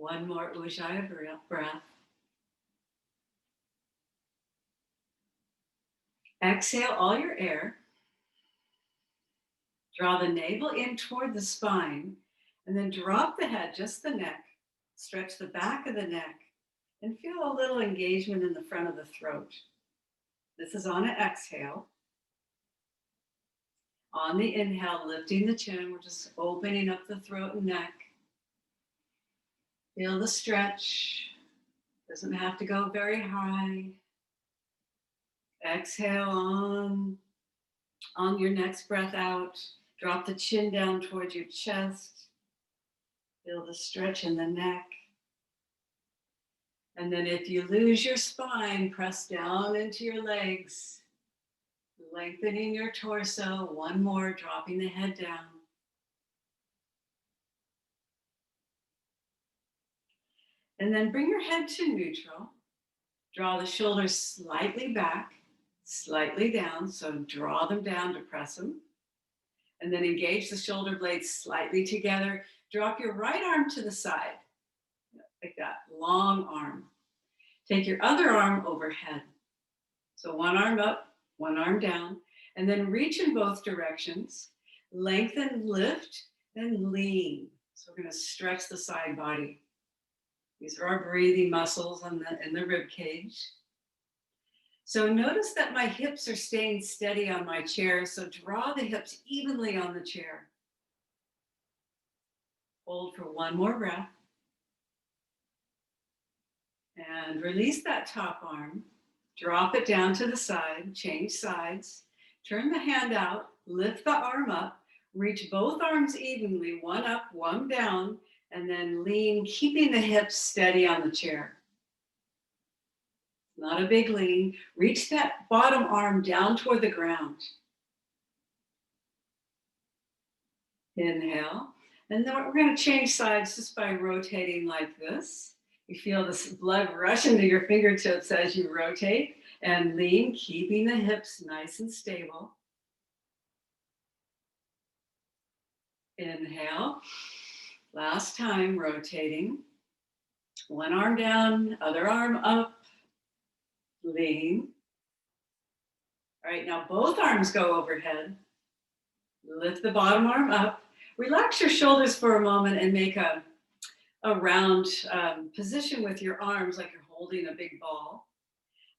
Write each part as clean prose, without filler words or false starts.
One more Ujjayi breath. Exhale all your air. Draw the navel in toward the spine, and then drop the head, just the neck. Stretch the back of the neck, and feel a little engagement in the front of the throat. This is on an exhale. On the inhale, lifting the chin, we're just opening up the throat and neck. Feel the stretch. Doesn't have to go very high. Exhale on your next breath out. Drop the chin down towards your chest. Feel the stretch in the neck. And then if you lose your spine, press down into your legs, lengthening your torso. One more, dropping the head down. And then bring your head to neutral. Draw the shoulders slightly back, slightly down. So draw them down to press them. And then engage the shoulder blades slightly together. Drop your right arm to the side, like that, long arm. Take your other arm overhead. So one arm up, one arm down, and then reach in both directions. Lengthen, lift, and lean. So we're going to stretch the side body. These are our breathing muscles in the rib cage. So notice that my hips are staying steady on my chair, so draw the hips evenly on the chair. Hold for one more breath. And release that top arm. Drop it down to the side, change sides. Turn the hand out, lift the arm up, reach both arms evenly, one up, one down, and then lean, keeping the hips steady on the chair. Not a big lean. Reach that bottom arm down toward the ground. Inhale. And then we're going to change sides just by rotating like this. You feel this blood rush into your fingertips as you rotate, and lean, keeping the hips nice and stable. Inhale. Last time, rotating. One arm down, other arm up. Lean. All right, now both arms go overhead. Lift the bottom arm up. Relax your shoulders for a moment and make a round position with your arms like you're holding a big ball.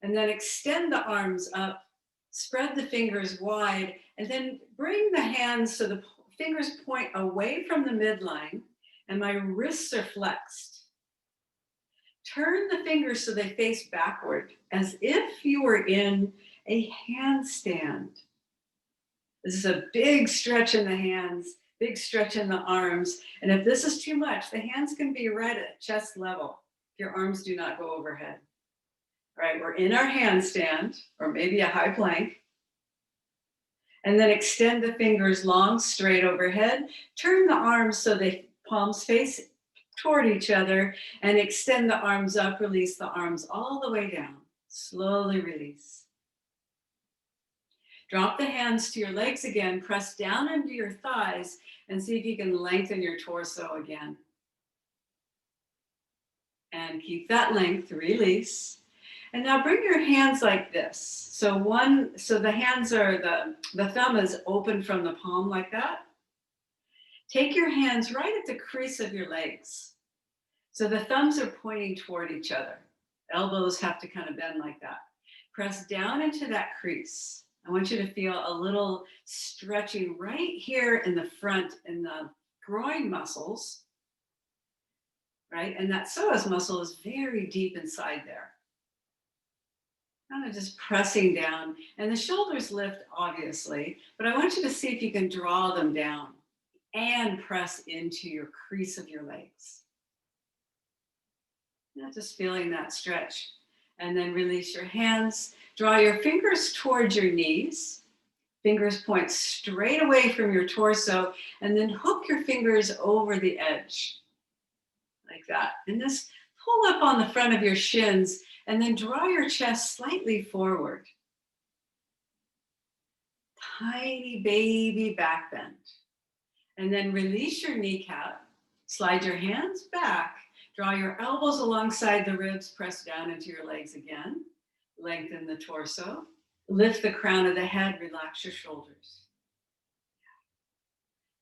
And then extend the arms up, spread the fingers wide, and then bring the hands so the fingers point away from the midline and my wrists are flexed. Turn the fingers so they face backward, as if you were in a handstand. This is a big stretch in the hands, big stretch in the arms. And if this is too much, the hands can be right at chest level if your arms do not go overhead. All right, we're in our handstand, or maybe a high plank. And then extend the fingers long, straight overhead. Turn the arms so the palms face toward each other, and extend the arms up, release the arms all the way down. Slowly release. Drop the hands to your legs again, press down into your thighs, and see if you can lengthen your torso again. And keep that length, release. And now bring your hands like this. So the hands are, the thumb is open from the palm like that. Take your hands right at the crease of your legs. So the thumbs are pointing toward each other. Elbows have to kind of bend like that. Press down into that crease. I want you to feel a little stretching right here in the front, in the groin muscles, right? And that psoas muscle is very deep inside there. Kind of just pressing down. And the shoulders lift, obviously, but I want you to see if you can draw them down and press into your crease of your legs. Just feeling that stretch. And then release your hands. Draw your fingers towards your knees. Fingers point straight away from your torso, and then hook your fingers over the edge. Like that. And just pull up on the front of your shins, and then draw your chest slightly forward. Tiny baby back bend. And then release your kneecap. Slide your hands back. Draw your elbows alongside the ribs, press down into your legs again. Lengthen the torso. Lift the crown of the head, relax your shoulders.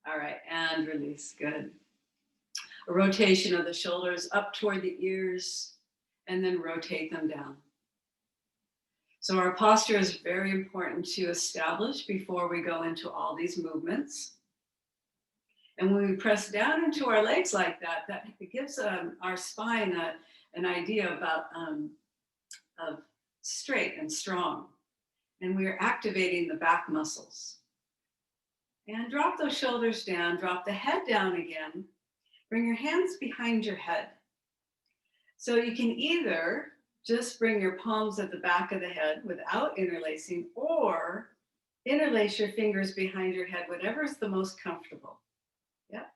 All right, and release, good. A rotation of the shoulders up toward the ears, and then rotate them down. So our posture is very important to establish before we go into all these movements. And when we press down into our legs like that, it gives our spine an idea about of straight and strong. And we are activating the back muscles. And drop those shoulders down, drop the head down again. Bring your hands behind your head. So you can either just bring your palms at the back of the head without interlacing, or interlace your fingers behind your head, whatever is the most comfortable. Yep.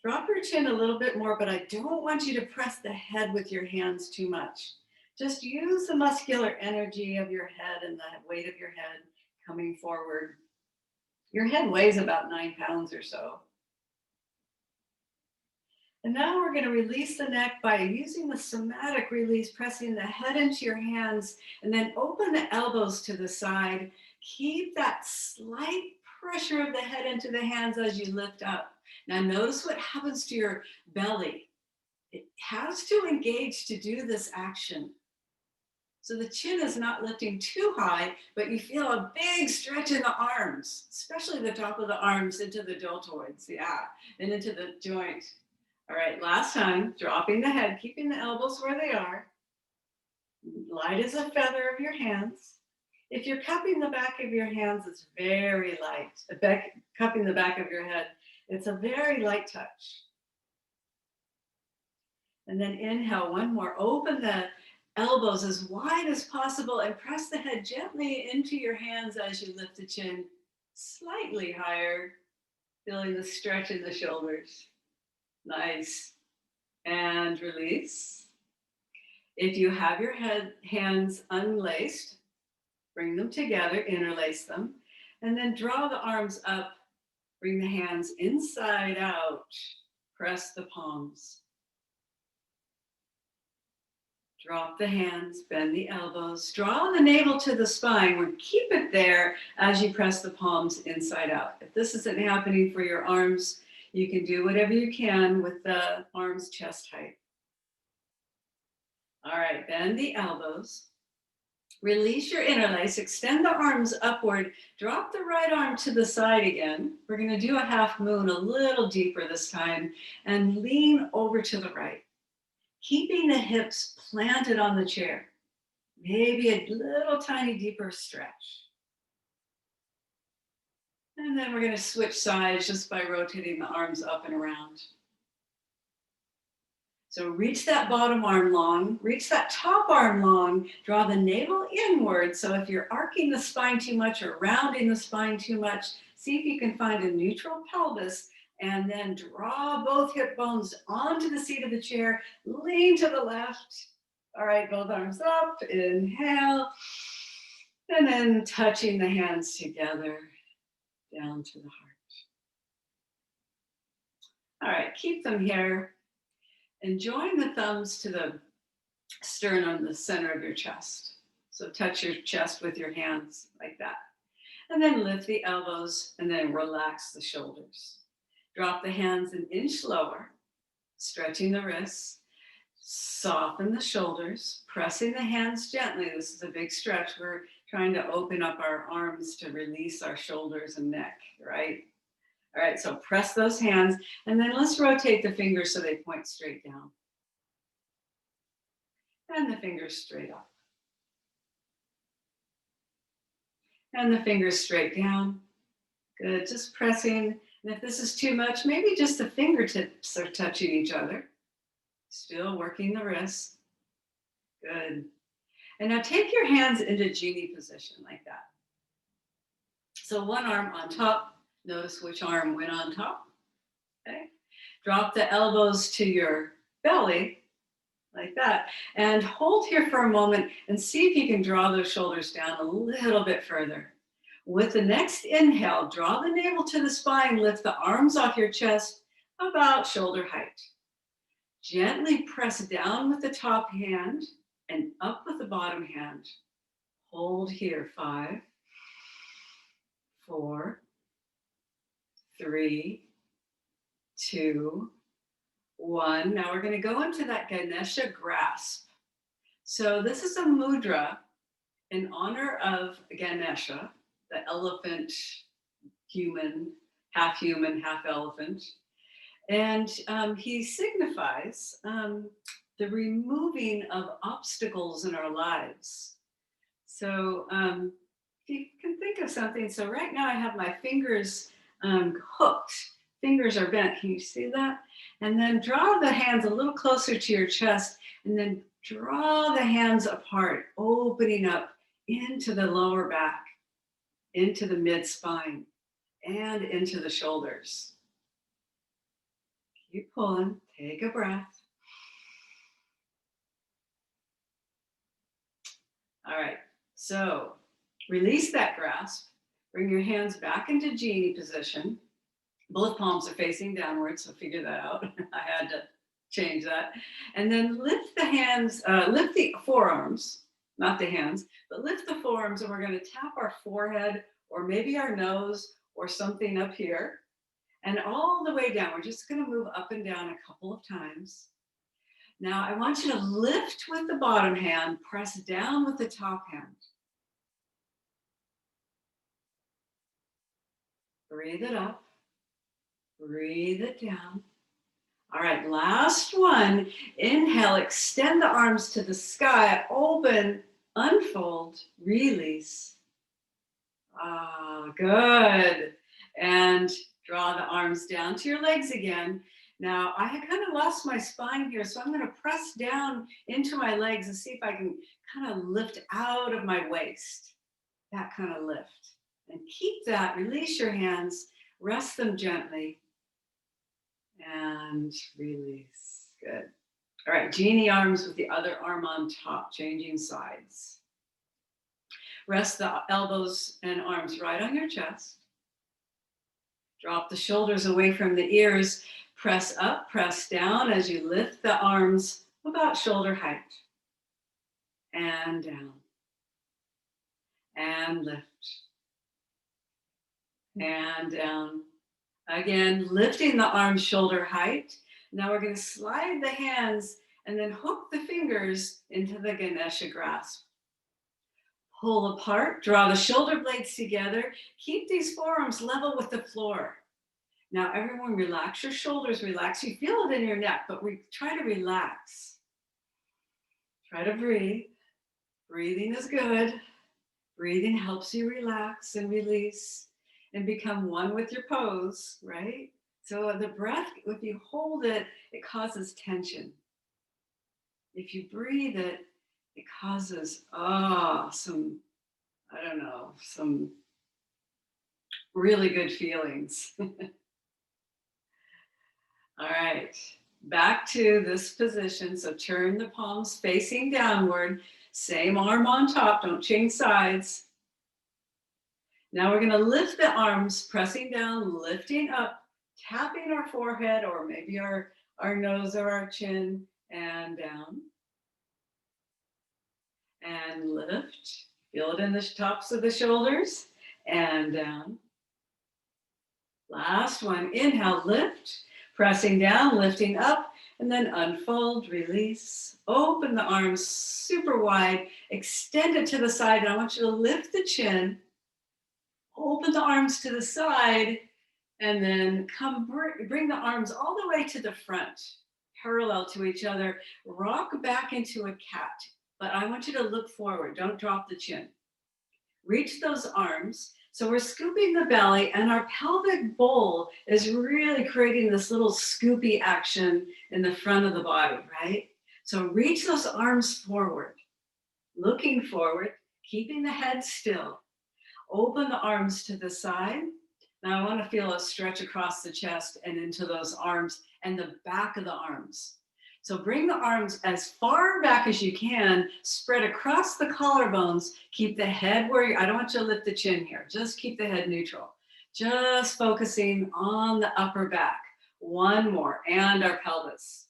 Drop your chin a little bit more, but I don't want you to press the head with your hands too much. Just use the muscular energy of your head and the weight of your head coming forward. Your head weighs about 9 pounds or so. And now we're going to release the neck by using the somatic release, pressing the head into your hands, and then open the elbows to the side. Keep that slight pressure of the head into the hands as you lift up. Now notice what happens to your belly. It has to engage to do this action. So the chin is not lifting too high, but you feel a big stretch in the arms, especially the top of the arms into the deltoids, and into the joint. All right, last time, dropping the head, keeping the elbows where they are. Light as a feather of your hands. If you're cupping the back of your hands, it's very light. Cupping the back of your head, it's a very light touch. And then inhale, one more. Open the elbows as wide as possible and press the head gently into your hands as you lift the chin slightly higher, feeling the stretch in the shoulders. Nice. And release. If you have your hands unlaced, bring them together, interlace them, and then draw the arms up. Bring the hands inside out. Press the palms. Drop the hands, bend the elbows, draw the navel to the spine. Keep it there as you press the palms inside out. If this isn't happening for your arms, you can do whatever you can with the arms chest height. All right, bend the elbows. Release your interlace, extend the arms upward, drop the right arm to the side again. We're going to do a half moon a little deeper this time and lean over to the right. Keeping the hips planted on the chair. Maybe a little tiny deeper stretch. And then we're going to switch sides just by rotating the arms up and around. So reach that bottom arm long, reach that top arm long, draw the navel inward. So if you're arcing the spine too much or rounding the spine too much, see if you can find a neutral pelvis, and then draw both hip bones onto the seat of the chair, lean to the left. All right, both arms up, inhale, and then touching the hands together down to the heart. All right, keep them here. And join the thumbs to the sternum, the center of your chest. So touch your chest with your hands like that. And then lift the elbows and then relax the shoulders. Drop the hands an inch lower, stretching the wrists. Soften the shoulders, pressing the hands gently. This is a big stretch. We're trying to open up our arms to release our shoulders and neck, right? All right, so press those hands, and then let's rotate the fingers so they point straight down. And the fingers straight up. And the fingers straight down. Good, just pressing. And if this is too much, maybe just the fingertips are touching each other. Still working the wrists. Good. And now take your hands into genie position like that. So one arm on top. Notice which arm went on top. Okay. Drop the elbows to your belly like that. And hold here for a moment and see if you can draw those shoulders down a little bit further. With the next inhale, draw the navel to the spine, lift the arms off your chest about shoulder height. Gently press down with the top hand and up with the bottom hand. Hold here, 5, 4, 3, 2, 1. Now we're going to go into that Ganesha grasp. So this is a mudra in honor of Ganesha, the elephant, human, half elephant. And he signifies the removing of obstacles in our lives. So if you can think of something, so right now I have my fingers hooked. Fingers are bent. Can you see that? And then draw the hands a little closer to your chest, and then draw the hands apart, opening up into the lower back, into the mid spine, and into the shoulders. Keep pulling. Take a breath. All right. So release that grasp. Bring your hands back into genie position. Both palms are facing downward, so figure that out. I had to change that. And then lift the hands, lift the forearms, not the hands, but lift the forearms, and we're going to tap our forehead or maybe our nose or something up here. And all the way down, we're just going to move up and down a couple of times. Now, I want you to lift with the bottom hand, press down with the top hand. Breathe it up. Breathe it down. All right, last one. Inhale, extend the arms to the sky, open, unfold, release. Good. And draw the arms down to your legs again. Now, I had kind of lost my spine here, so I'm going to press down into my legs and see if I can kind of lift out of my waist. That kind of lift. And keep that. Release your hands. Rest them gently. And release. Good. All right, genie arms with the other arm on top, changing sides. Rest the elbows and arms right on your chest. Drop the shoulders away from the ears. Press up, press down as you lift the arms about shoulder height. And down. And lift. And down. Again, lifting the arms shoulder height. Now we're going to slide the hands and then hook the fingers into the Ganesha grasp. Pull apart, draw the shoulder blades together. Keep these forearms level with the floor. Now everyone relax your shoulders, relax. You feel it in your neck, but we try to relax. Try to breathe. Breathing is good. Breathing helps you relax and release and become one with your pose, right? So the breath, if you hold it, it causes tension. If you breathe it, it causes, some really good feelings. All right, back to this position. So turn the palms facing downward, same arm on top, don't change sides. Now we're going to lift the arms, pressing down, lifting up, tapping our forehead or maybe our nose or our chin, and down. And lift. Feel it in the tops of the shoulders, and down. Last one. Inhale, lift, pressing down, lifting up, and then unfold, release. Open the arms super wide, extend it to the side. And I want you to lift the chin. Open the arms to the side, and then bring the arms all the way to the front, parallel to each other. Rock back into a cat, but I want you to look forward. Don't drop the chin. Reach those arms. So we're scooping the belly, and our pelvic bowl is really creating this little scoopy action in the front of the body, right? So reach those arms forward, looking forward, keeping the head still. Open the arms to the side. Now I want to feel a stretch across the chest and into those arms and the back of the arms. So bring the arms as far back as you can, spread across the collarbones. Keep the head where I don't want you to lift the chin here. Just keep the head neutral. Just focusing on the upper back. One more, and our pelvis.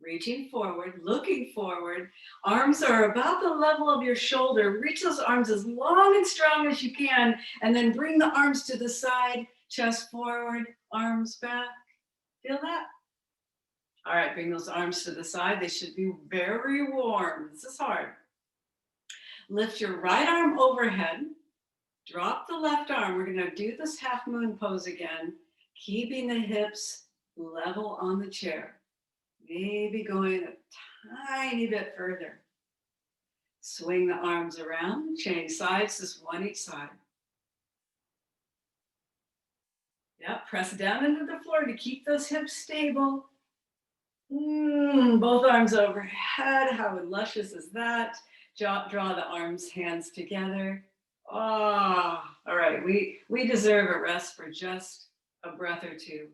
reaching forward, looking forward. Arms are about the level of your shoulder. Reach those arms as long and strong as you can, and then bring the arms to the side, chest forward, arms back. Feel that? All right, bring those arms to the side. They should be very warm. This is hard. Lift your right arm overhead. Drop the left arm. We're going to do this half moon pose again, keeping the hips level on the chair. Maybe going a tiny bit further. Swing the arms around, change sides, just one each side. Yeah, press down into the floor to keep those hips stable. Both arms overhead. How luscious is that? Draw the arms, hands together. Oh, all right. We deserve a rest for just a breath or two.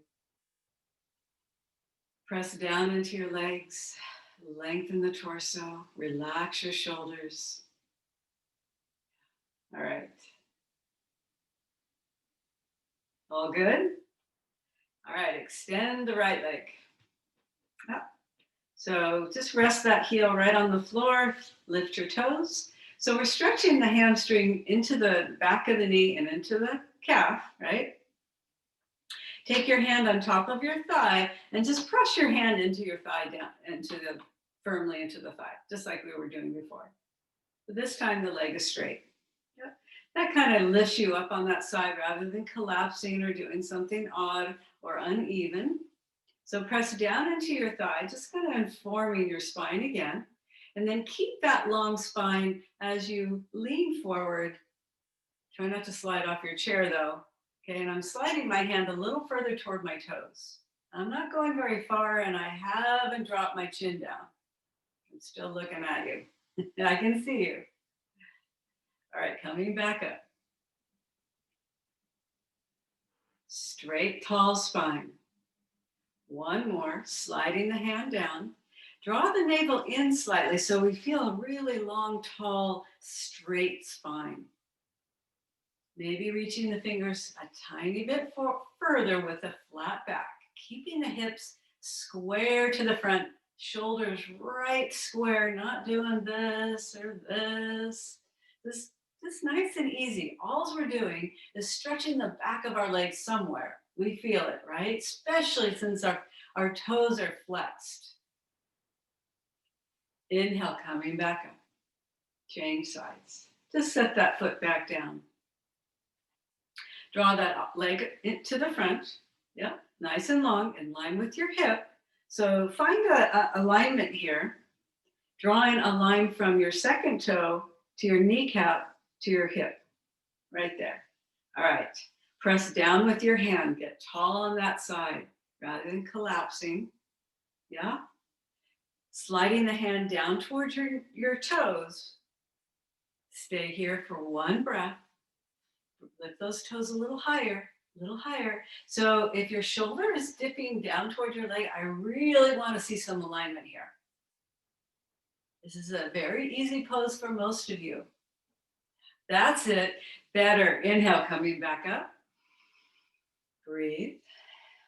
Press down into your legs. Lengthen the torso. Relax your shoulders. All right. All good? All right. Extend the right leg. Up. So just rest that heel right on the floor. Lift your toes. So we're stretching the hamstring into the back of the knee and into the calf, right? Take your hand on top of your thigh and just press your hand into your thigh down, firmly into the thigh, just like we were doing before. But this time the leg is straight. Yep. That kind of lifts you up on that side rather than collapsing or doing something odd or uneven. So press down into your thigh, just kind of informing your spine again. And then keep that long spine as you lean forward. Try not to slide off your chair though. Okay, and I'm sliding my hand a little further toward my toes. I'm not going very far and I haven't dropped my chin down. I'm still looking at you. I can see you. All right, coming back up. Straight, tall spine. One more, sliding the hand down. Draw the navel in slightly so we feel a really long, tall, straight spine. Maybe reaching the fingers a tiny bit further with a flat back. Keeping the hips square to the front, shoulders right square, not doing this or this. This nice and easy. All we're doing is stretching the back of our legs somewhere. We feel it, right? Especially since our toes are flexed. Inhale, coming back up. Change sides. Just set that foot back down. Draw that leg to the front. Yep, nice and long, in line with your hip. So find a alignment here. Drawing a line from your second toe to your kneecap to your hip. Right there. All right. Press down with your hand. Get tall on that side rather than collapsing. Yeah. Sliding the hand down towards your toes. Stay here for one breath. Lift those toes a little higher, a little higher. So if your shoulder is dipping down toward your leg, I really want to see some alignment here. This is a very easy pose for most of you. That's it. Better. Inhale, coming back up. Breathe.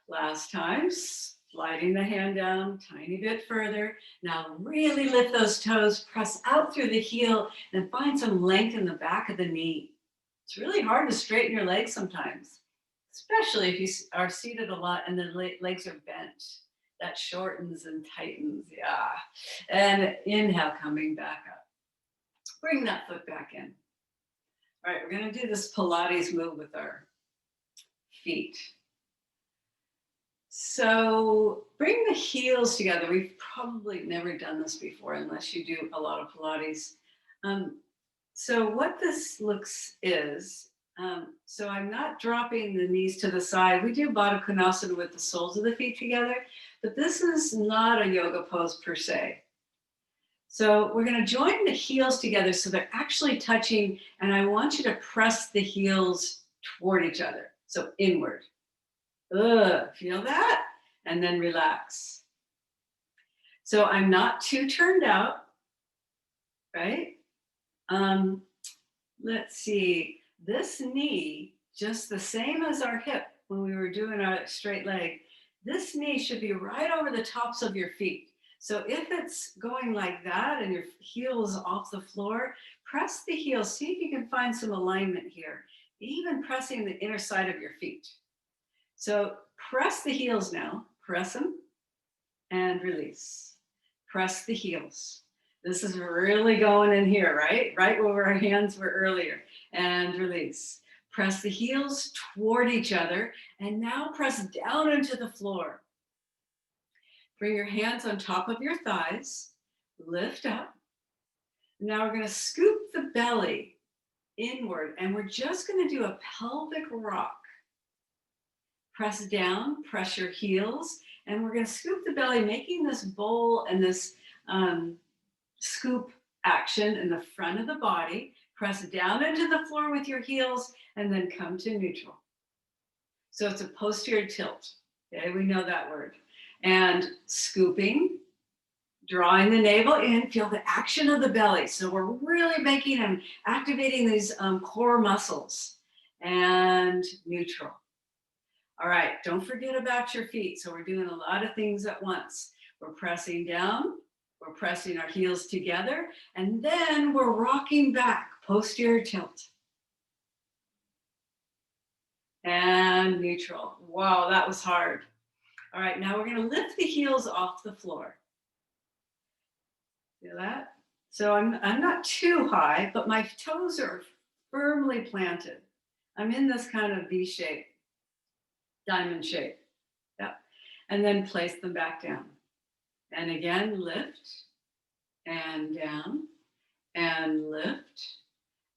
Last time, sliding the hand down tiny bit further. Now really lift those toes, press out through the heel, and find some length in the back of the knee. It's really hard to straighten your legs sometimes, especially if you are seated a lot and the legs are bent. That shortens and tightens, yeah. And inhale, coming back up. Bring that foot back in. All right, we're gonna do this Pilates move with our feet. So bring the heels together. We've probably never done this before unless you do a lot of Pilates. So what this looks is, so I'm not dropping the knees to the side. We do Baddha Konasana with the soles of the feet together, but this is not a yoga pose per se. So we're going to join the heels together so they're actually touching, and I want you to press the heels toward each other, so inward. Feel that? And then relax. So I'm not too turned out, right? Let's see, this knee, just the same as our hip when we were doing our straight leg, this knee should be right over the tops of your feet. So if it's going like that and your heel is off the floor, press the heel. See if you can find some alignment here, even pressing the inner side of your feet. So press the heels now. Press them and release. Press the heels. This is really going in here, right? Right where our hands were earlier. And release. Press the heels toward each other. And now press down into the floor. Bring your hands on top of your thighs. Lift up. Now we're going to scoop the belly inward. And we're just going to do a pelvic rock. Press down, press your heels, and we're going to scoop the belly, making this bowl and this scoop action in the front of the body. Press down into the floor with your heels, and then come to neutral. So it's a posterior tilt. Okay, we know that word. And scooping, drawing the navel in, feel the action of the belly. So we're really making and activating these core muscles. And neutral. All right, don't forget about your feet. So we're doing a lot of things at once. We're pressing down, we're pressing our heels together, and then we're rocking back, posterior tilt. And neutral. Wow, that was hard. All right, now we're gonna lift the heels off the floor. Feel that? So I'm not too high, but my toes are firmly planted. I'm in this kind of V shape. Diamond shape. Yep. And then place them back down. And again, lift and down and lift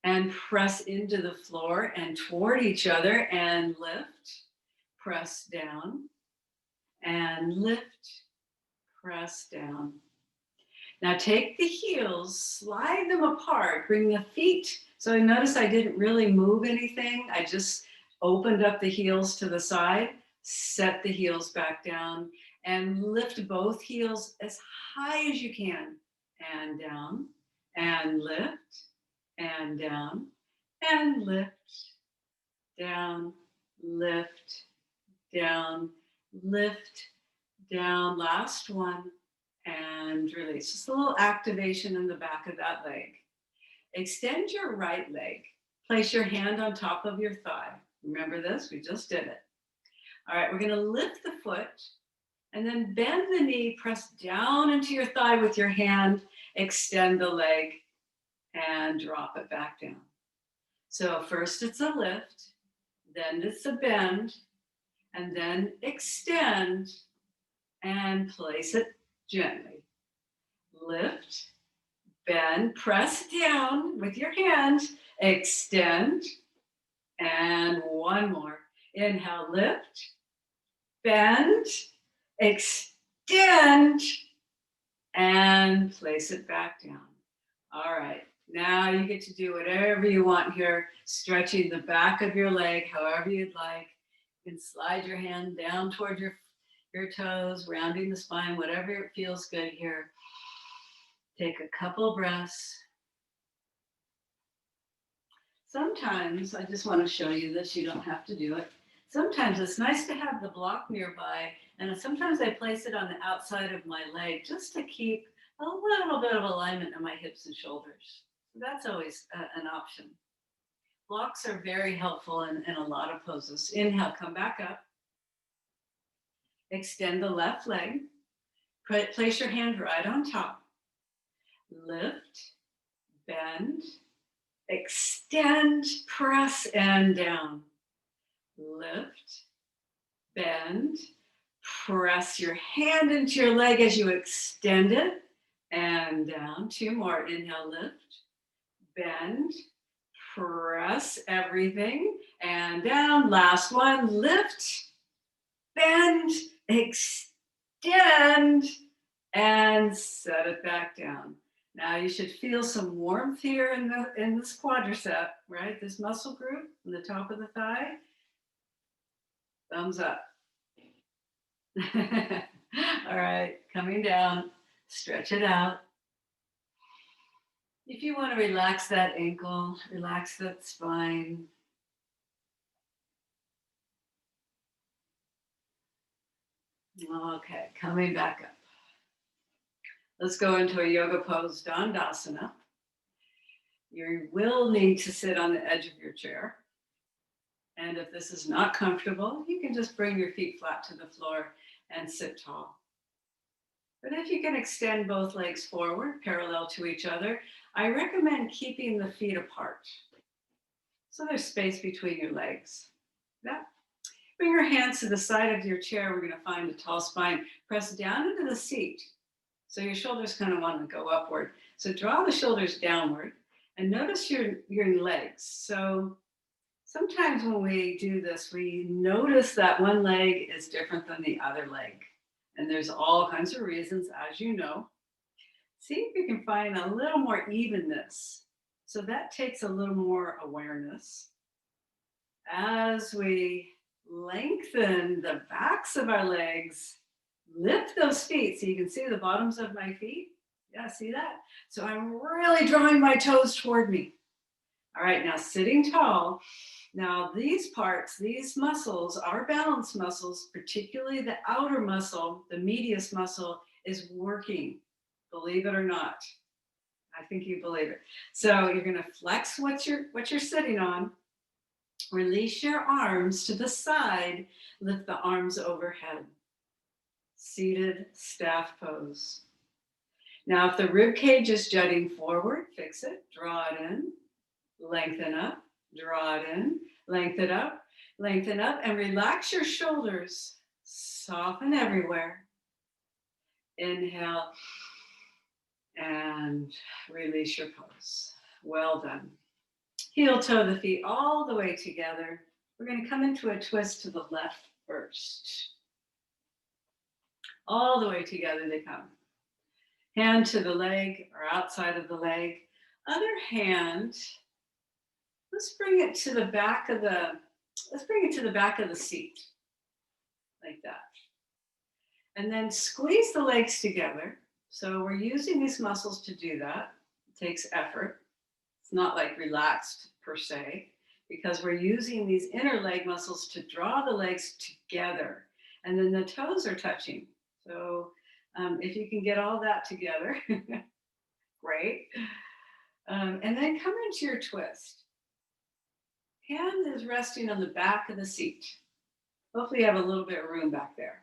and press into the floor and toward each other and lift, press down and lift, press down. Now take the heels, slide them apart, bring the feet. So notice I didn't really move anything. I just opened up the heels to the side, set the heels back down, and lift both heels as high as you can. And down, and lift, and down, and lift, down, lift, down, lift, down. Last one, and release. Just a little activation in the back of that leg. Extend your right leg. Place your hand on top of your thigh. Remember this? We just did it. All right, we're going to lift the foot and then bend the knee, press down into your thigh with your hand, extend the leg, and drop it back down. So first it's a lift, then it's a bend, and then extend and place it gently. Lift, bend, press down with your hand, extend, and one more. Inhale, lift, bend, extend, and place it back down. All right, now you get to do whatever you want here, stretching the back of your leg however you'd like. You can slide your hand down toward your toes, rounding the spine, whatever feels good here. Take a couple breaths. Sometimes, I just want to show you this, you don't have to do it. Sometimes it's nice to have the block nearby, and sometimes I place it on the outside of my leg just to keep a little bit of alignment in my hips and shoulders. So that's always an option. Blocks are very helpful in a lot of poses. Inhale, come back up. Extend the left leg. Place your hand right on top. Lift, bend, extend, press, and down. Lift, bend, press your hand into your leg as you extend it, and down. Two more. Inhale, lift, bend, press everything, and down. Last one. Lift, bend, extend, and set it back down. Now you should feel some warmth here in this quadricep, right? This muscle group on the top of the thigh. Thumbs up. All right, coming down, stretch it out. If you want to relax that ankle, relax that spine. Okay, coming back up. Let's go into a yoga pose, Dandasana. You will need to sit on the edge of your chair. And if this is not comfortable, you can just bring your feet flat to the floor and sit tall. But if you can extend both legs forward, parallel to each other, I recommend keeping the feet apart. So there's space between your legs. Yeah. Bring your hands to the side of your chair. We're going to find a tall spine. Press down into the seat. So your shoulders kind of want to go upward. So draw the shoulders downward and notice your legs. So sometimes when we do this, we notice that one leg is different than the other leg. And there's all kinds of reasons, as you know. See if you can find a little more evenness. So that takes a little more awareness. As we lengthen the backs of our legs, lift those feet. So you can see the bottoms of my feet. Yeah, see that? So I'm really drawing my toes toward me. All right, now sitting tall. Now these parts, these muscles, our balance muscles, particularly the outer muscle, the medius muscle, is working, believe it or not. I think you believe it. So you're going to flex what you're sitting on. Release your arms to the side. Lift the arms overhead. Seated staff pose. Now, if the rib cage is jutting forward, fix it. Draw it in. Lengthen up. Draw it in. Lengthen up. Lengthen up. And relax your shoulders. Soften everywhere. Inhale. And release your pose. Well done. Heel toe the feet all the way together. We're going to come into a twist to the left first. All the way together they come. Hand to the leg or outside of the leg. Other hand, let's bring it to the back of the seat. Like that. And then squeeze the legs together. So we're using these muscles to do that. It takes effort. It's not like relaxed per se, because we're using these inner leg muscles to draw the legs together. And then the toes are touching. So if you can get all that together, great. And then come into your twist. Hand is resting on the back of the seat. Hopefully you have a little bit of room back there.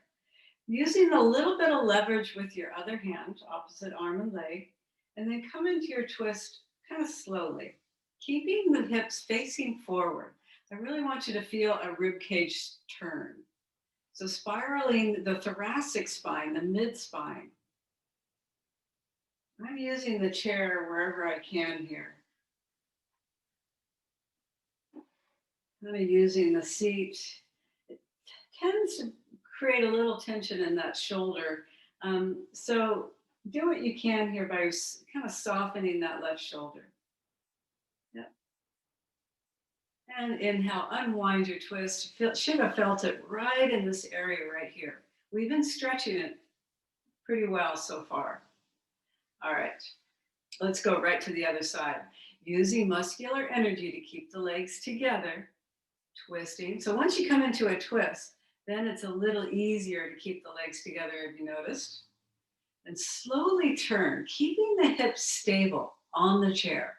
Using a little bit of leverage with your other hand, opposite arm and leg, and then come into your twist kind of slowly, keeping the hips facing forward. I really want you to feel a rib cage turn. So spiraling the thoracic spine, the mid spine. I'm using the chair wherever I can here. I'm using the seat. It tends to create a little tension in that shoulder. So do what you can here by kind of softening that left shoulder. Yep. And inhale, unwind your twist. Should have felt it right in this area right here. We've been stretching it pretty well so far. All right, let's go right to the other side. Using muscular energy to keep the legs together, twisting. So once you come into a twist, then it's a little easier to keep the legs together, if you noticed. And slowly turn, keeping the hips stable on the chair.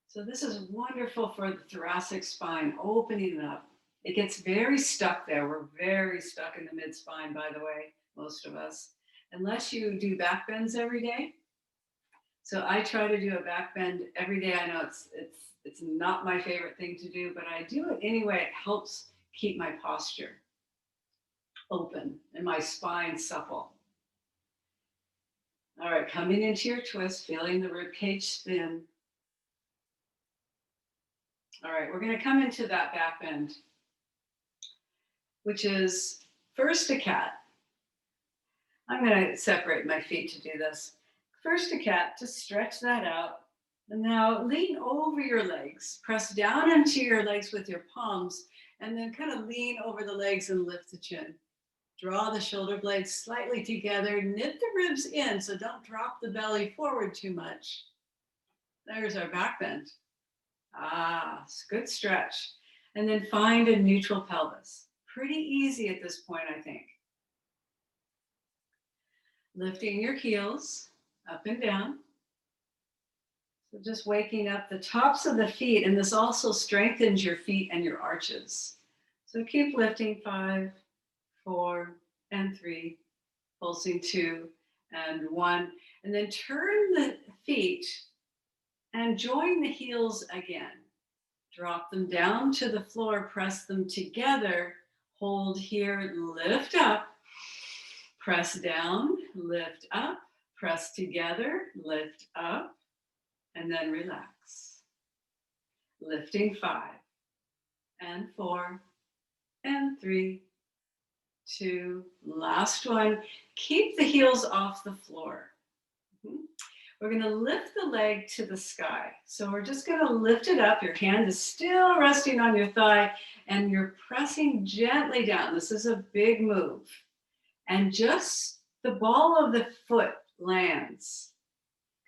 So this is wonderful for the thoracic spine, opening it up. It gets very stuck there. We're very stuck in the mid-spine, by the way, most of us, unless you do back bends every day. So I try to do a back bend every day. I know it's not my favorite thing to do, but I do it anyway. It helps keep my posture open and my spine supple. All right, coming into your twist, feeling the rib cage spin. All right, we're going to come into that back bend, which is first a cat. I'm going to separate my feet to do this. First a cat, to stretch that out. And now lean over your legs. Press down into your legs with your palms, and then kind of lean over the legs and lift the chin. Draw the shoulder blades slightly together. Knit the ribs in, so don't drop the belly forward too much. There's our back bend. It's a good stretch. And then find a neutral pelvis. Pretty easy at this point, I think. Lifting your heels up and down. So just waking up the tops of the feet, and this also strengthens your feet and your arches. So keep lifting, 5, 4, and 3, pulsing 2 and 1, and then turn the feet and join the heels again. Drop them down to the floor, press them together, hold here, lift up, press down, lift up, press together, lift up, and then relax. Lifting 5 and 4 and 3, 2, last one. Keep the heels off the floor. We're going to lift the leg to the sky. So we're just going to lift it up. Your hand is still resting on your thigh and you're pressing gently down. This is a big move. And just the ball of the foot lands.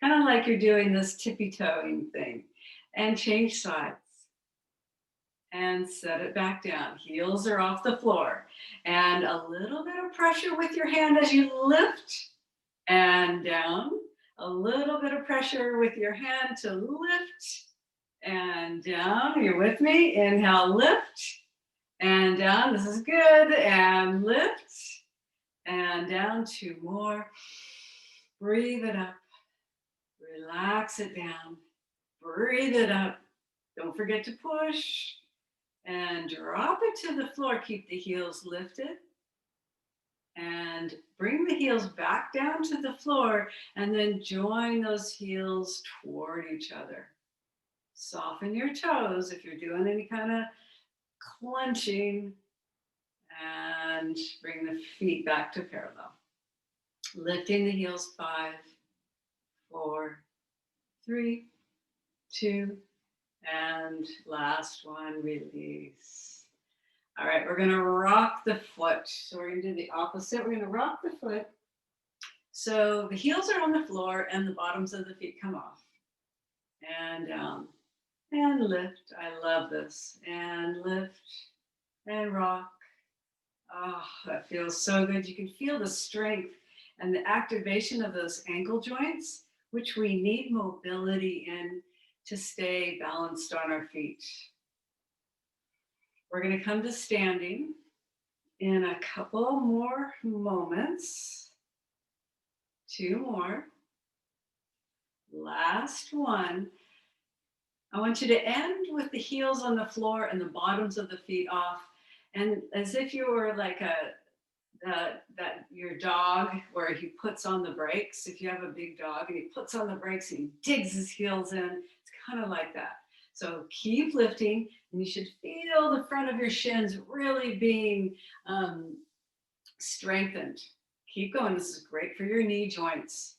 Kind of like you're doing this tippy-toeing thing. And change sides. And set it back down. Heels are off the floor. And a little bit of pressure with your hand as you lift and down. A little bit of pressure with your hand to lift and down. You're with me? Inhale, lift and down. This is good. And lift and down. 2 more. Breathe it up. Relax it down. Breathe it up. Don't forget to push. And drop it to the floor. Keep the heels lifted. And bring the heels back down to the floor and then join those heels toward each other. Soften your toes if you're doing any kind of clenching and bring the feet back to parallel. Lifting the heels, 5, 4, 3, 2, and last one, release. All right, we're going to rock the foot. So we're going to do the opposite. We're going to rock the foot. So the heels are on the floor and the bottoms of the feet come off. And down. And lift. I love this. And lift. And rock. Oh, that feels so good. You can feel the strength and the activation of those ankle joints, which we need mobility in to stay balanced on our feet. We're going to come to standing in a couple more moments. 2 more. Last one. I want you to end with the heels on the floor and the bottoms of the feet off. And as if you were like your dog where he puts on the brakes. If you have a big dog and he puts on the brakes and he digs his heels in, it's kind of like that. So keep lifting, and you should feel the front of your shins really being strengthened. Keep going. This is great for your knee joints.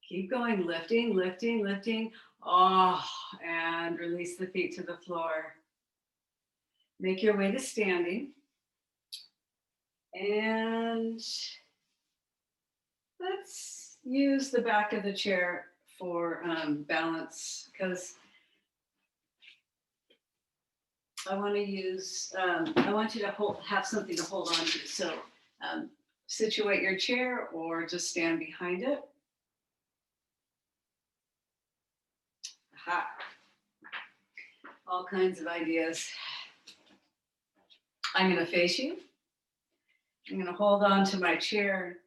Keep going, lifting, lifting, lifting. Oh, and release the feet to the floor. Make your way to standing. And let's use the back of the chair for balance, because I want to use, I want you to have something to hold on to. So situate your chair or just stand behind it. Aha. All kinds of ideas. I'm going to face you. I'm going to hold on to my chair,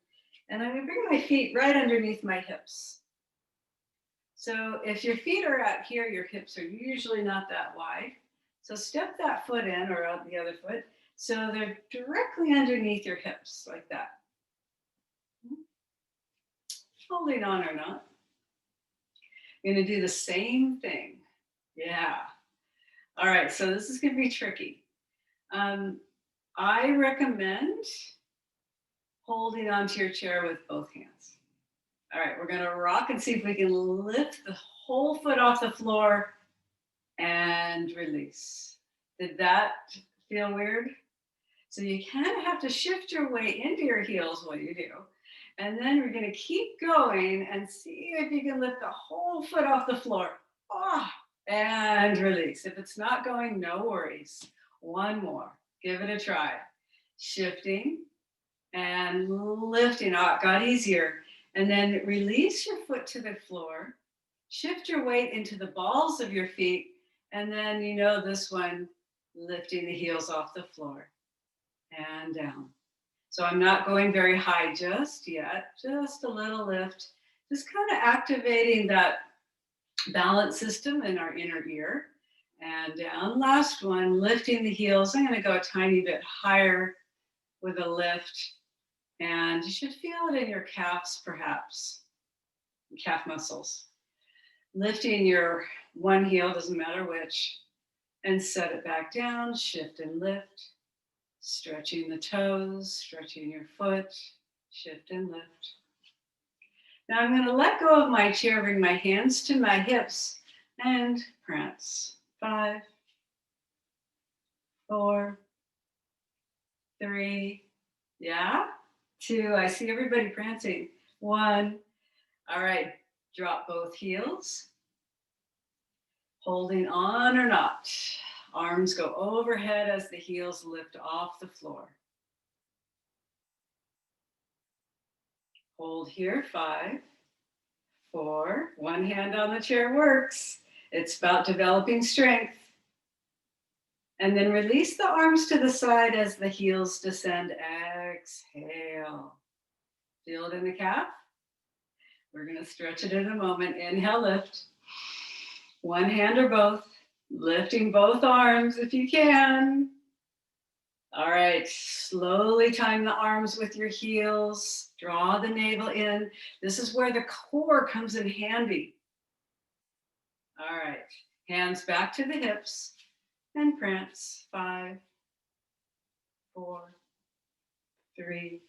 and I'm going to bring my feet right underneath my hips. So if your feet are out here, your hips are usually not that wide. So step that foot in or out the other foot so they're directly underneath your hips like that. Holding on or not. I'm going to do the same thing. Yeah. All right, so this is going to be tricky. I recommend holding onto your chair with both hands. All right, we're going to rock and see if we can lift the whole foot off the floor and release. Did that feel weird? So you kind of have to shift your way into your heels while you do. And then we're going to keep going and see if you can lift the whole foot off the floor. Oh, and release. If it's not going, no worries. One more. Give it a try. Shifting and lifting. Oh, it got easier. And then release your foot to the floor. Shift your weight into the balls of your feet. And then you know this one, lifting the heels off the floor and down. So I'm not going very high just yet, just a little lift. Just kind of activating that balance system in our inner ear. And down, last one, lifting the heels. I'm gonna go a tiny bit higher with a lift. And you should feel it in your calves perhaps, calf muscles. Lifting your one heel, doesn't matter which, and set it back down, shift and lift. Stretching the toes, stretching your foot, shift and lift. Now I'm going to let go of my chair, bring my hands to my hips, and prance. 5, 4, 3, yeah, 2, I see everybody prancing. 1, all right, drop both heels. Holding on or not. Arms go overhead as the heels lift off the floor. Hold here, 5, 4, one hand on the chair works. It's about developing strength. And then release the arms to the side as the heels descend. Exhale. Feel it in the calf. We're going to stretch it in a moment. Inhale, lift. One hand or both. Lifting both arms if you can. All right, slowly time the arms with your heels. Draw the navel in. This is where the core comes in handy. All right, hands back to the hips and prance. 5, 4, 3,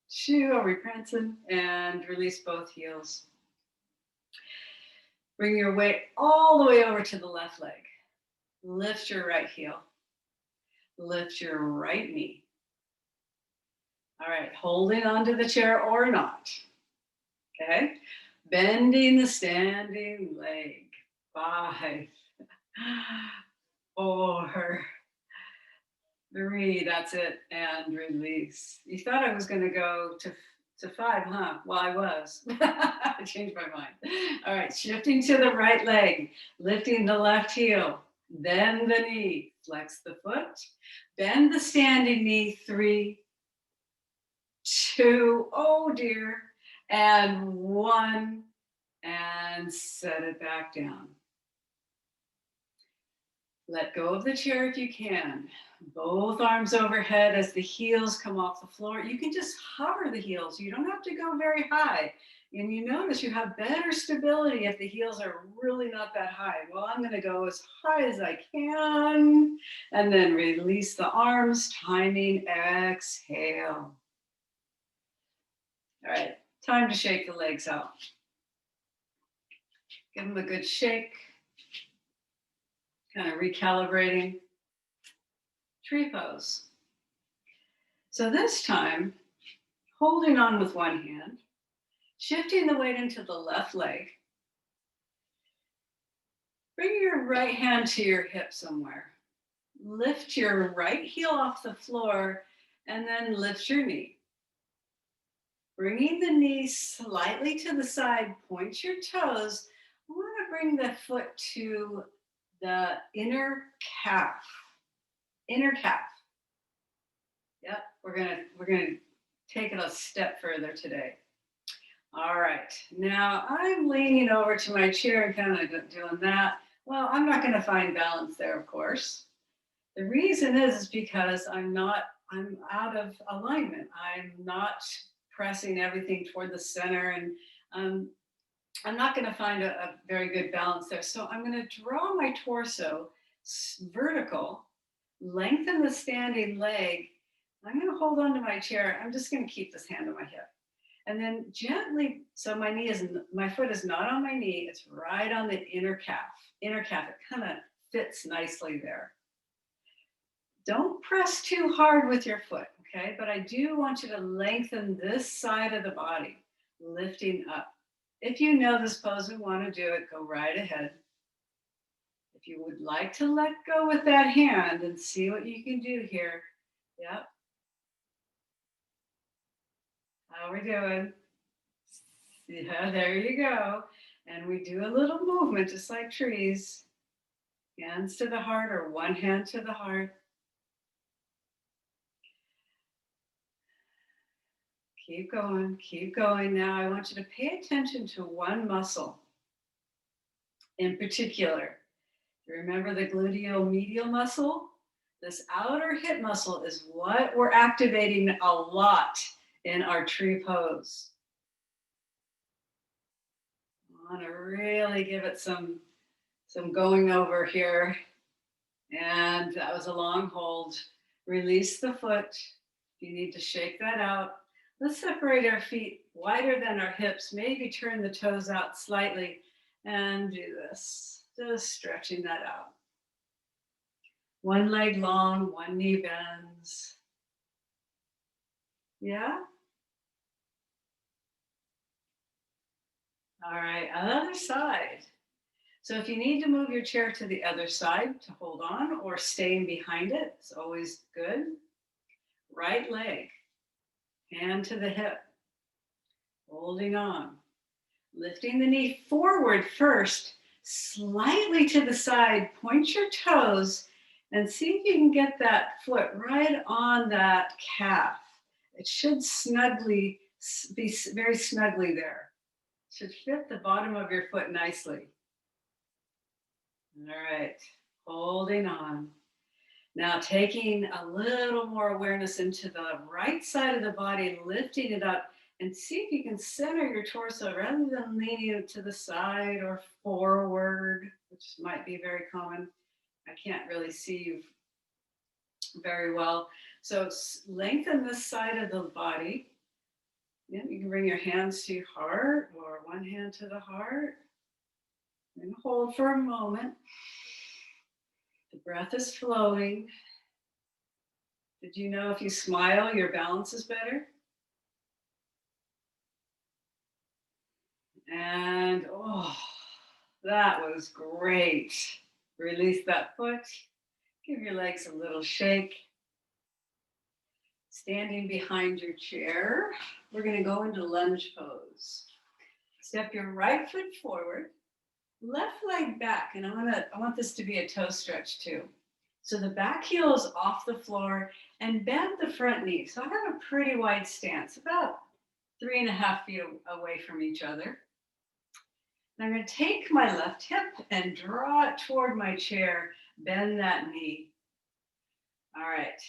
2. Are we prancing? And release both heels. Bring your weight all the way over to the left leg. Lift your right heel. Lift your right knee. All right, holding onto the chair or not. Okay, bending the standing leg. 5, 4, 3, that's it, and release. You thought I was going to go to 5, huh? Well, I was. I changed my mind. All right, shifting to the right leg, lifting the left heel, then the knee. Flex the foot, bend the standing knee. 3, 2, oh dear, and 1, and set it back down. Let go of the chair if you can. Both arms overhead as the heels come off the floor. You can just hover the heels. You don't have to go very high. And you notice you have better stability if the heels are really not that high. Well, I'm going to go as high as I can. And then release the arms, timing, exhale. All right, time to shake the legs out. Give them a good shake. Kind of recalibrating. Tree pose. So this time, holding on with one hand, shifting the weight into the left leg. Bring your right hand to your hip somewhere. Lift your right heel off the floor and then lift your knee. Bringing the knee slightly to the side, point your toes. I want to bring the foot to the inner calf. Inner calf. Yep, we're gonna take it a step further today. All right, now I'm leaning over to my chair and kind of doing that. Well, I'm not gonna find balance there, of course. The reason is because I'm out of alignment. I'm not pressing everything toward the center, and I'm not gonna find a very good balance there. So I'm gonna draw my torso vertical, lengthen the standing leg. I'm going to hold on to my chair. I'm just going to keep this hand on my hip. And then gently, so my foot is not on my knee. It's right on the inner calf. Inner calf, it kind of fits nicely there. Don't press too hard with your foot, okay? But I do want you to lengthen this side of the body, lifting up. If you know this pose and want to do it, go right ahead. If you would like to let go with that hand and see what you can do here. Yep. How are we doing? Yeah, there you go. And we do a little movement just like trees. Hands to the heart or one hand to the heart. Keep going, keep going. Now I want you to pay attention to one muscle in particular. Remember the gluteal medial muscle? This outer hip muscle is what we're activating a lot in our tree pose. I want to really give it some going over here. And that was a long hold. Release the foot. You need to shake that out. Let's separate our feet wider than our hips. Maybe turn the toes out slightly and do this. Just stretching that out. One leg long, one knee bends. Yeah? All right, other side. So if you need to move your chair to the other side to hold on or staying behind it, it's always good. Right leg, hand to the hip, holding on. Lifting the knee forward first, slightly to the side, point your toes and see if you can get that foot right on that calf. It should snugly be very snugly there. Should fit the bottom of your foot nicely. All right, holding on. Now taking a little more awareness into the right side of the body, lifting it up, and see if you can center your torso rather than leaning it to the side or forward, which might be very common. I can't really see you very well. So lengthen this side of the body. Yeah, you can bring your hands to your heart or one hand to the heart. And hold for a moment. The breath is flowing. Did you know if you smile, your balance is better? And oh, that was great. Release that foot. Give your legs a little shake. Standing behind your chair, we're going to go into lunge pose. Step your right foot forward, left leg back, and I want this to be a toe stretch too. So the back heel is off the floor and bend the front knee. So I have a pretty wide stance, about 3.5 feet away from each other. And I'm going to take my left hip and draw it toward my chair, bend that knee. All right.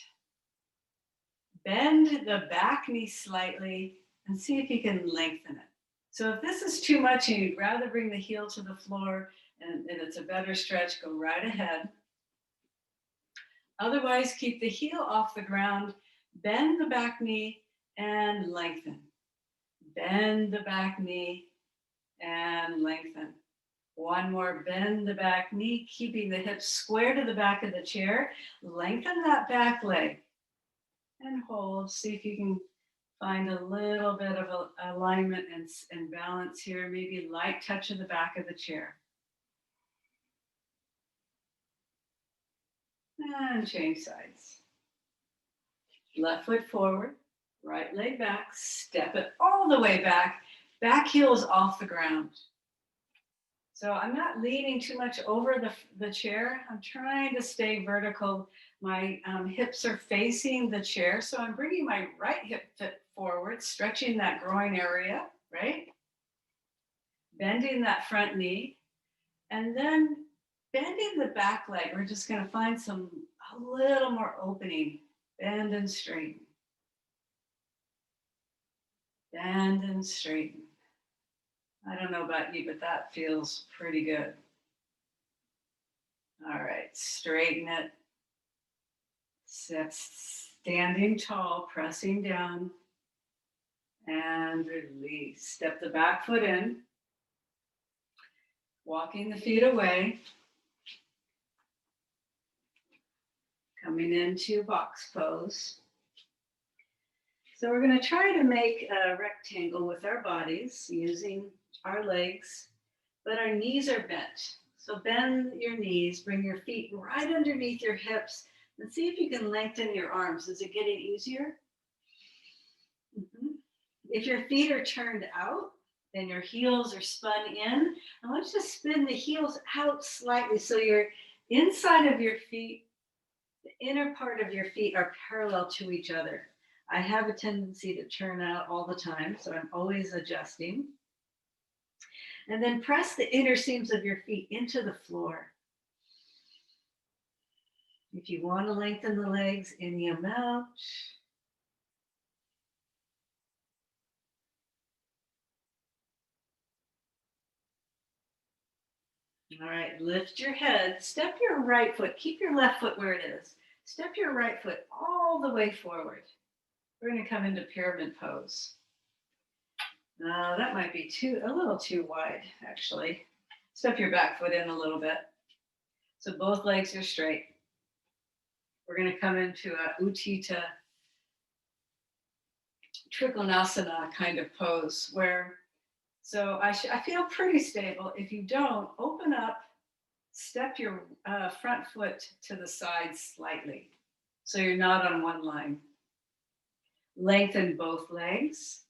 Bend the back knee slightly and see if you can lengthen it. So if this is too much and you'd rather bring the heel to the floor and it's a better stretch, go right ahead. Otherwise, keep the heel off the ground, bend the back knee and lengthen. Bend the back knee and lengthen. One more, bend the back knee, keeping the hips square to the back of the chair. Lengthen that back leg and hold. See if you can find a little bit of alignment and balance here. Maybe light touch of the back of the chair. And change sides. Left foot forward, right leg back, step it all the way back. Back heel is off the ground. So I'm not leaning too much over the chair. I'm trying to stay vertical. My hips are facing the chair. So I'm bringing my right hip forward, stretching that groin area, right? Bending that front knee. And then bending the back leg. We're just going to find a little more opening. Bend and straighten. Bend and straighten. I don't know about you, but that feels pretty good. All right, straighten it. Standing tall, pressing down, and release. Step the back foot in, walking the feet away, coming into box pose. So we're going to try to make a rectangle with our bodies using our legs, but our knees are bent. So bend your knees, bring your feet right underneath your hips, and see if you can lengthen your arms. Is it getting easier? Mm-hmm. If your feet are turned out, Then your heels are spun in. I want you to spin the heels out slightly so your inside of your feet, the inner part of your feet are parallel to each other. I have a tendency to turn out all the time, so I'm always adjusting. And then press the inner seams of your feet into the floor. If you want to lengthen the legs any amount. All right, lift your head, step your right foot, keep your left foot where it is. Step your right foot all the way forward. We're going to come into pyramid pose. That might be a little too wide, actually. Step your back foot in a little bit. So both legs are straight. We're going to come into a Utthita Trikonasana kind of pose where, so I feel pretty stable. If you don't, open up, step your front foot to the side slightly. So you're not on one line. Lengthen both legs.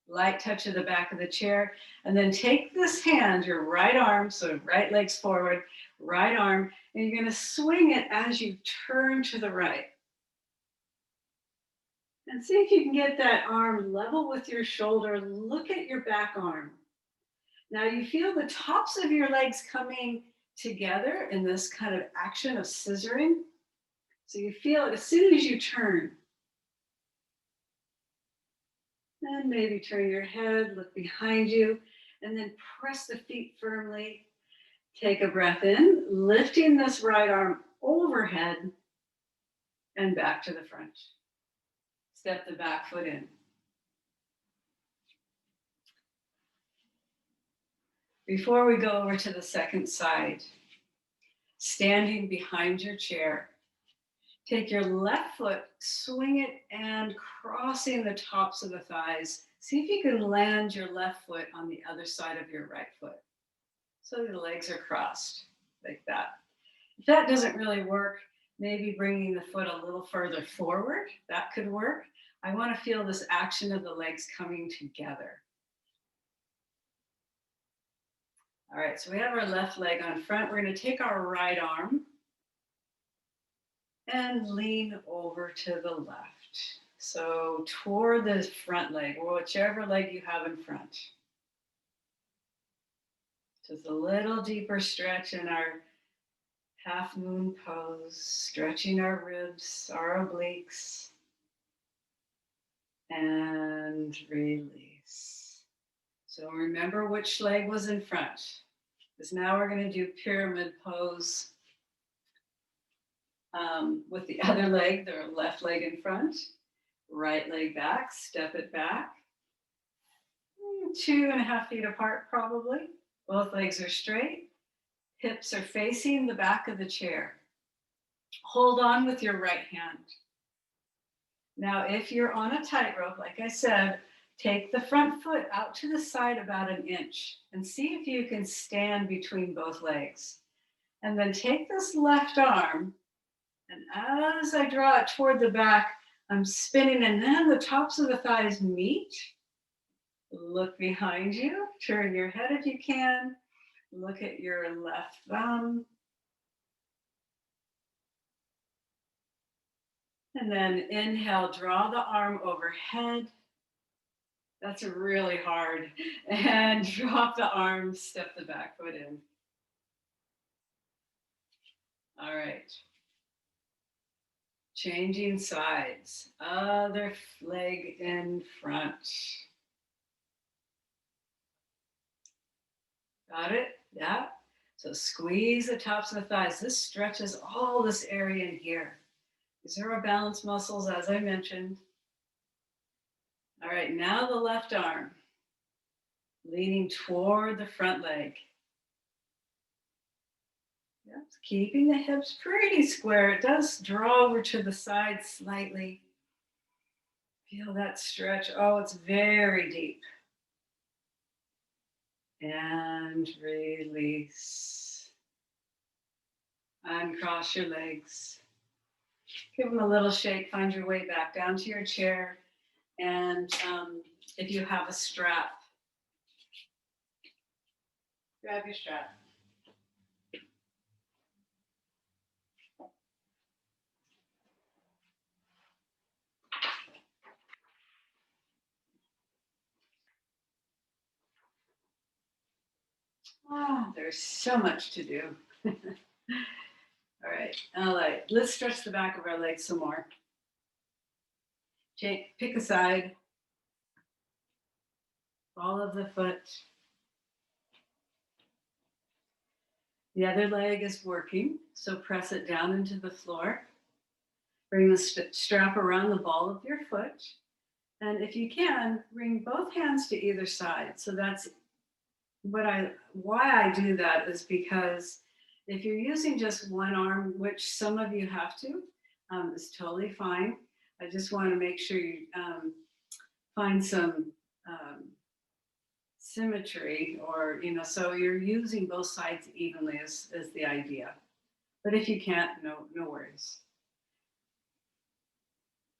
Light touch of the back of the chair, and then take this hand, your right arm, so right leg's forward, right arm, and you're going to swing it as you turn to the right. And see if you can get that arm level with your shoulder. Look at your back arm. Now you feel the tops of your legs coming together in this kind of action of scissoring. So you feel it as soon as you turn. And maybe turn your head, look behind you, and then press the feet firmly. Take a breath in, lifting this right arm overhead and back to the front. Step the back foot in. Before we go over to the second side, standing behind your chair, take your left foot, swing it, and crossing the tops of the thighs. See if you can land your left foot on the other side of your right foot. So the legs are crossed like that. If that doesn't really work, maybe bringing the foot a little further forward, that could work. I want to feel this action of the legs coming together. All right, so we have our left leg on front. We're going to take our right arm and lean over to the left. So toward the front leg, or whichever leg you have in front. Just a little deeper stretch in our half moon pose, stretching our ribs, our obliques, and release. So remember which leg was in front, because now we're going to do pyramid pose with the other leg, the left leg in front, right leg back, step it back, 2.5 feet apart probably. Both legs are straight, hips are facing the back of the chair. Hold on with your right hand. Now, if you're on a tightrope, like I said, take the front foot out to the side about 1 inch and see if you can stand between both legs. And then take this left arm, and as I draw it toward the back, I'm spinning, and then the tops of the thighs meet. Look behind you, turn your head if you can, look at your left thumb. And then inhale, draw the arm overhead. That's really hard. And drop the arm, step the back foot in. All right. Changing sides. Other leg in front. Got it? Yeah. So squeeze the tops of the thighs. This stretches all this area in here. These are our balance muscles, as I mentioned. All right, now the left arm, leaning toward the front leg. Yep, keeping the hips pretty square. It does draw over to the side slightly. Feel that stretch. Oh, it's very deep. And release. Uncross your legs. Give them a little shake. Find your way back down to your chair. And if you have a strap, grab your strap. Ah, there's so much to do. All right, let's stretch the back of our legs some more. Pick a side, ball of the foot. The other leg is working, so press it down into the floor. Bring the strap around the ball of your foot. And if you can, bring both hands to either side. So that's why I do that is because if you're using just one arm, which some of you have to, is totally fine. I just want to make sure you find some symmetry, or so you're using both sides evenly is the idea. But if you can't, no worries.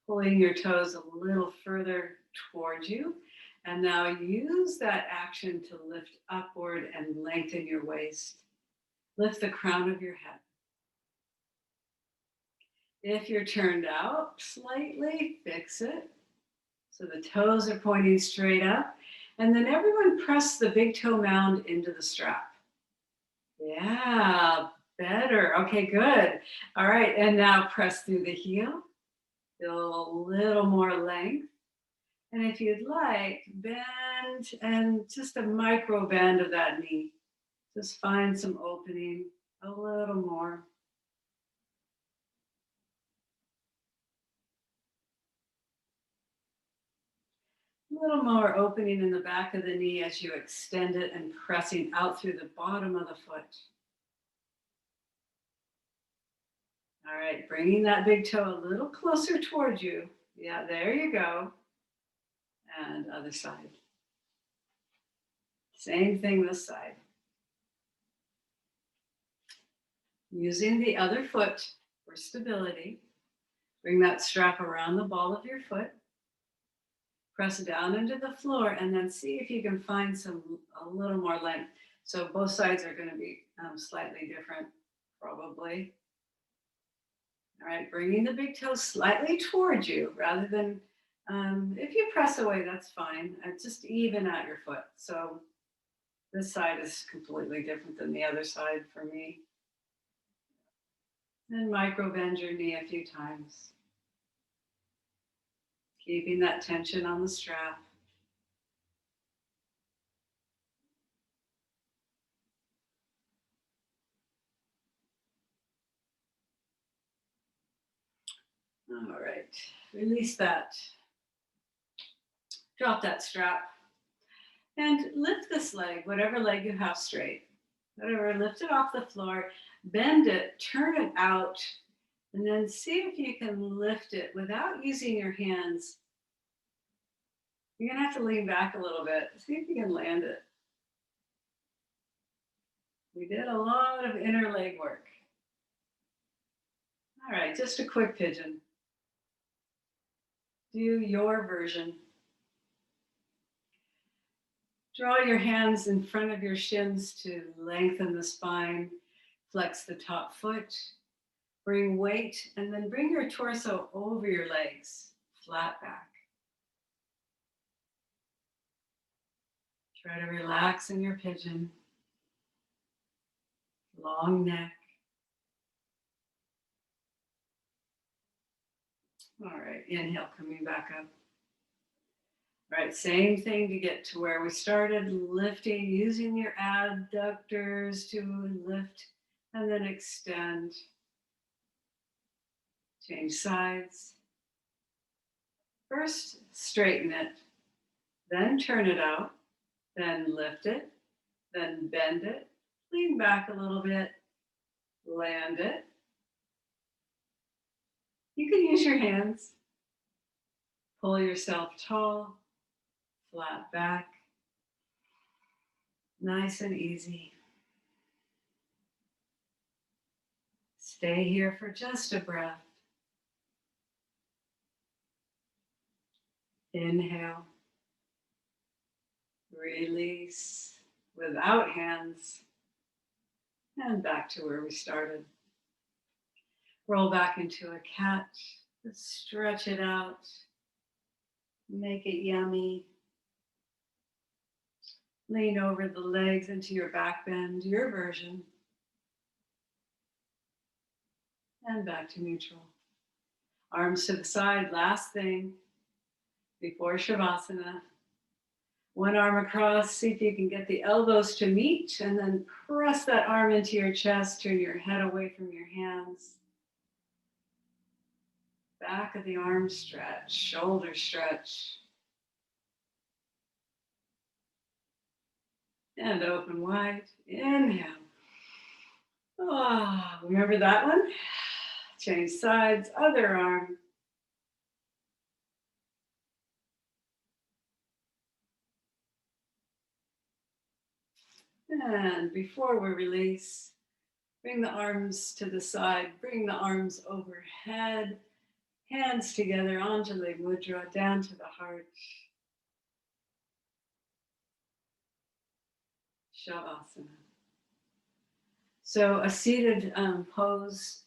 Pulling your toes a little further towards you. And now use that action to lift upward and lengthen your waist. Lift the crown of your head. If you're turned out slightly, fix it. So the toes are pointing straight up. And then everyone press the big toe mound into the strap. Yeah, better. Okay, good. All right, and now press through the heel. Feel a little more length. And if you'd like, bend and just a micro bend of that knee. Just find some opening, a little more. A little more opening in the back of the knee as you extend it and pressing out through the bottom of the foot. All right, bringing that big toe a little closer towards you. Yeah, there you go. And other side. Same thing this side. Using the other foot for stability. Bring that strap around the ball of your foot. Press down into the floor and then see if you can find a little more length. So both sides are going to be slightly different, probably. All right, bringing the big toe slightly towards you rather than, if you press away, that's fine. Just even out your foot. So this side is completely different than the other side for me. And micro bend your knee a few times. Keeping that tension on the strap. All right, release that. Drop that strap. And lift this leg, whatever leg you have straight. Whatever, lift it off the floor, bend it, turn it out, and then see if you can lift it without using your hands. You're gonna have to lean back a little bit. See if you can land it. We did a lot of inner leg work. All right, just a quick pigeon. Do your version. Draw your hands in front of your shins to lengthen the spine. Flex the top foot. Bring weight, and then bring your torso over your legs, flat back. Try to relax in your pigeon. Long neck. All right, inhale, coming back up. All right, same thing to get to where we started, lifting, using your adductors to lift, and then extend. Change sides. First, straighten it, then turn it out, then lift it, then bend it, lean back a little bit, land it. You can use your hands. Pull yourself tall, flat back, nice and easy. Stay here for just a breath. Inhale, release, without hands. And back to where we started. Roll back into a cat. Stretch it out. Make it yummy. Lean over the legs into your back bend, your version. And back to neutral. Arms to the side, last thing before Shavasana. One arm across, see if you can get the elbows to meet, and then press that arm into your chest, turn your head away from your hands. Back of the arm stretch, shoulder stretch. And open wide, inhale. Oh, remember that one? Change sides, other arm. And before we release, bring the arms to the side, bring the arms overhead, hands together, Anjali Mudra, down to the heart. Shavasana. So a seated pose.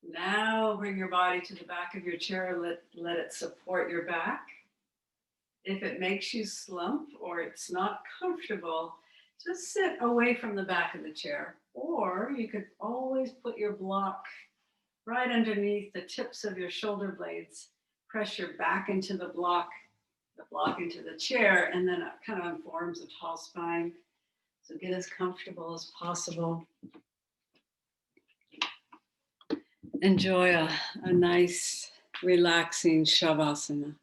Now bring your body to the back of your chair, let it support your back. If it makes you slump or it's not comfortable, just sit away from the back of the chair. Or you could always put your block right underneath the tips of your shoulder blades. Press your back into the block into the chair, and then it kind of forms a tall spine. So get as comfortable as possible. Enjoy a nice, relaxing Shavasana.